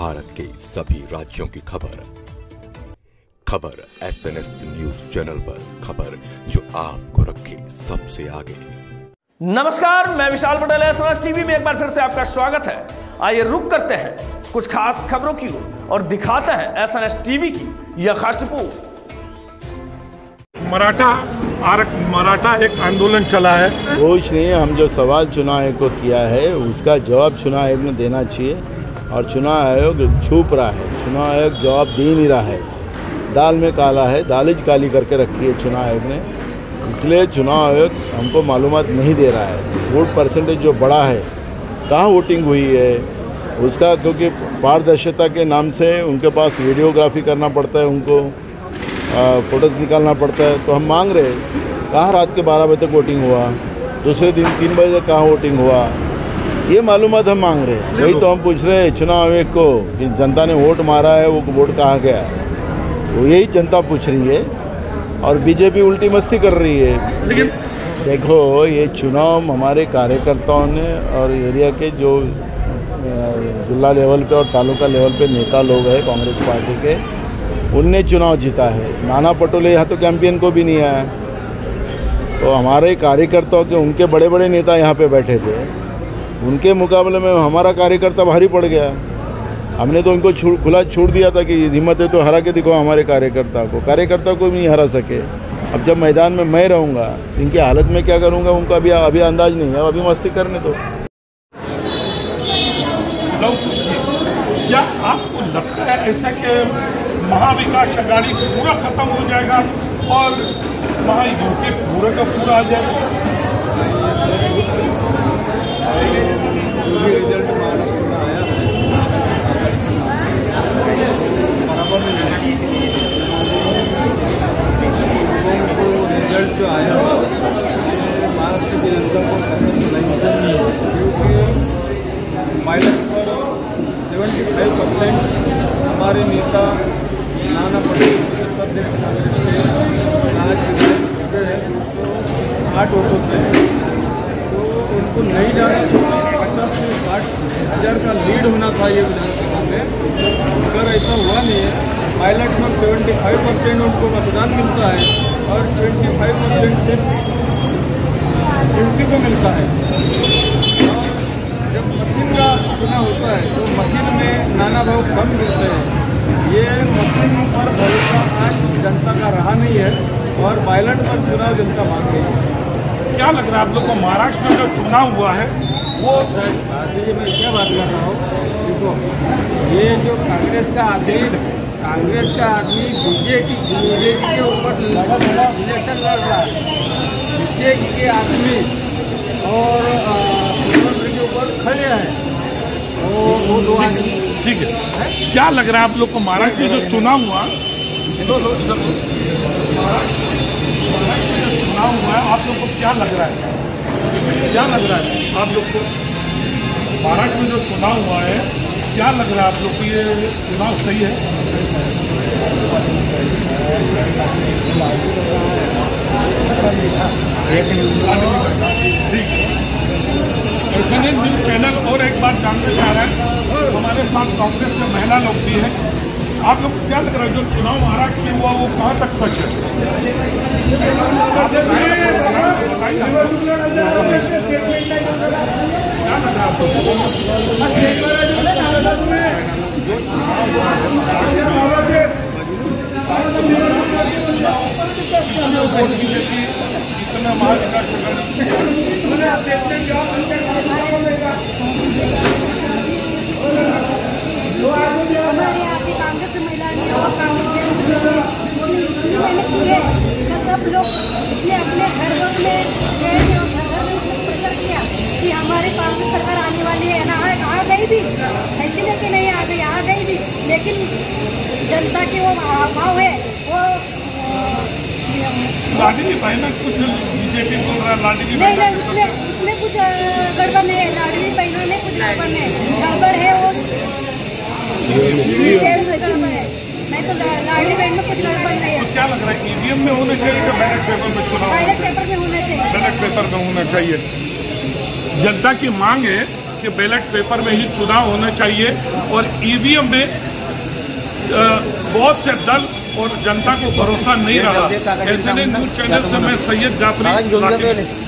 भारत के सभी राज्यों की खबर SNS न्यूज चैनल पर, खबर जो आपको रखे सबसे आगे। नमस्कार, मैं विशाल पटेल, SNS टीवी में एक बार फिर से आपका स्वागत है। आइए रुक करते हैं कुछ खास खबरों की ओर और दिखाते हैं SNS टीवी की यह खास रिपोर्ट। मराठा एक आंदोलन चला है। कुछ नहीं, हम जो सवाल चुनाव आयोग को किया है उसका जवाब चुनाव आयोग ने देना चाहिए और चुनाव आयोग छुप रहा है। चुनाव आयोग जवाब दे नहीं रहा है। दाल में काला है, दालिज काली करके रखी है चुनाव आयोग ने, इसलिए चुनाव आयोग हमको मालूमात नहीं दे रहा है। वोट परसेंटेज जो बड़ा है, कहाँ वोटिंग हुई है उसका, क्योंकि पारदर्शिता के नाम से उनके पास वीडियोग्राफी करना पड़ता है, उनको फ़ोटोज़ निकालना पड़ता है। तो हम मांग रहे हैं कहाँ रात के 12 बजे तक वोटिंग हुआ, दूसरे दिन 3 बजे तक कहाँ वोटिंग हुआ, ये मालूमात हम मांग रहे हैं। वही तो हम पूछ रहे हैं चुनाव आयोग को कि जनता ने वोट मारा है, वो वोट कहाँ गया, तो यही जनता पूछ रही है। और बीजेपी उल्टी मस्ती कर रही है। लेकिन देखो, ये चुनाव हमारे कार्यकर्ताओं ने और एरिया के जो जिला लेवल पे और तालुका लेवल पे नेता लोग हैं कांग्रेस पार्टी के, उनने चुनाव जीता है। नाना पटोले यहाँ तो कैंपेन को भी नहीं आया, तो हमारे कार्यकर्ताओं के उनके बड़े बड़े नेता यहाँ पे बैठे थे, उनके मुकाबले में हमारा कार्यकर्ता भारी पड़ गया। हमने तो उनको खुला छोड़ दिया था कि हिम्मत है तो हरा के दिखाओ हमारे कार्यकर्ता को भी नहीं हरा सके। अब जब मैदान में मैं रहूँगा, इनकी हालत में क्या करूँगा उनका अभी अंदाज नहीं है। अभी मस्ती करने दो। क्या आपको लगता है ऐसा कि महाविकास अघाड़ी पूरा खत्म हो जाएगा और महायुति पूरा का पूरा आ जाएगा? जो भी रिजल्ट महाराष्ट्र में आया है, बराबर में रिजल्ट जो आया महाराष्ट्र की जनता को पसंद नहीं है, क्योंकि पायलट पर 75% हमारे नेता नाना पटेल प्रदेश कांग्रेस के आज 208 वोटों से, तो उनको नहीं जाना तो 50 से 60 हज़ार का लीड होना था ये विधानसभा में। अगर ऐसा हुआ नहीं है, पायलट में 75% उनको मतदान मिलता है और 25% सिर्फ यूपी को मिलता है। जब मशीन का चुनाव होता है तो मशीन में नाना भाव कम मिलते हैं। ये मशीन पर भरोसा आज जनता का रहा नहीं है और बैलेट पर चुनाव जनता मांग रही है। क्या लग रहा है आप लोग को महाराष्ट्र में जो चुनाव हुआ है वो? मैं क्या बात कर रहा हूँ, देखो ये जो कांग्रेस का आदमी बीजेपी के ऊपर इलेक्शन लड़ रहा है, बीजेपी के आदमी और के ऊपर खड़े हैं, वो दो आदमी। ठीक है, क्या लग रहा है आप लोग को महाराष्ट्र में जो चुनाव हुआ, आप लोग को क्या लग रहा है? क्या लग रहा है आप लोग को महाराष्ट्र में जो चुनाव हुआ है, क्या लग रहा है आप लोग को ये चुनाव सही है? ठीक है, SNS न्यूज चैनल और एक बार जानते जा रहे हैं, हमारे साथ कांग्रेस के महिला लोग भी हैं। आप लोग को क्या लग रहा है जो चुनाव महाराष्ट्र में हुआ वो कहाँ तक सच है? क्या लग रहा है आप इतना महाविकास सब लोग अपने घरों में प्रचार किया कि हमारी कांग्रेस सरकार आने वाली है ना, आ गई भी, ऐसी नहीं कि नहीं आ गई भी, लेकिन जनता की वो भाव है वो लाडली बहना कुछ बीजेपी बोल रहा है, लाडली नहीं, उसमें कुछ गड़बड़ नहीं है। लाडली बहना में कुछ गड़बड़ नहीं है, गड़बड़ है वो गड़बड़ है, नहीं तो लाडली बहन में कुछ गड़बड़ नहीं है। क्या लग रहा है ईवीएम में होना चाहिए कि बैलेट पेपर में चुनाव? बैलेट पेपर में होना चाहिए। बैलेट पेपर में होना चाहिए। जनता की मांग है कि कि बैलेट पेपर में ही चुनाव होना चाहिए और ईवीएम में बहुत से दल और जनता को भरोसा नहीं रहा। ऐसे न्यूज चैनल से मैं सैयद जाफरी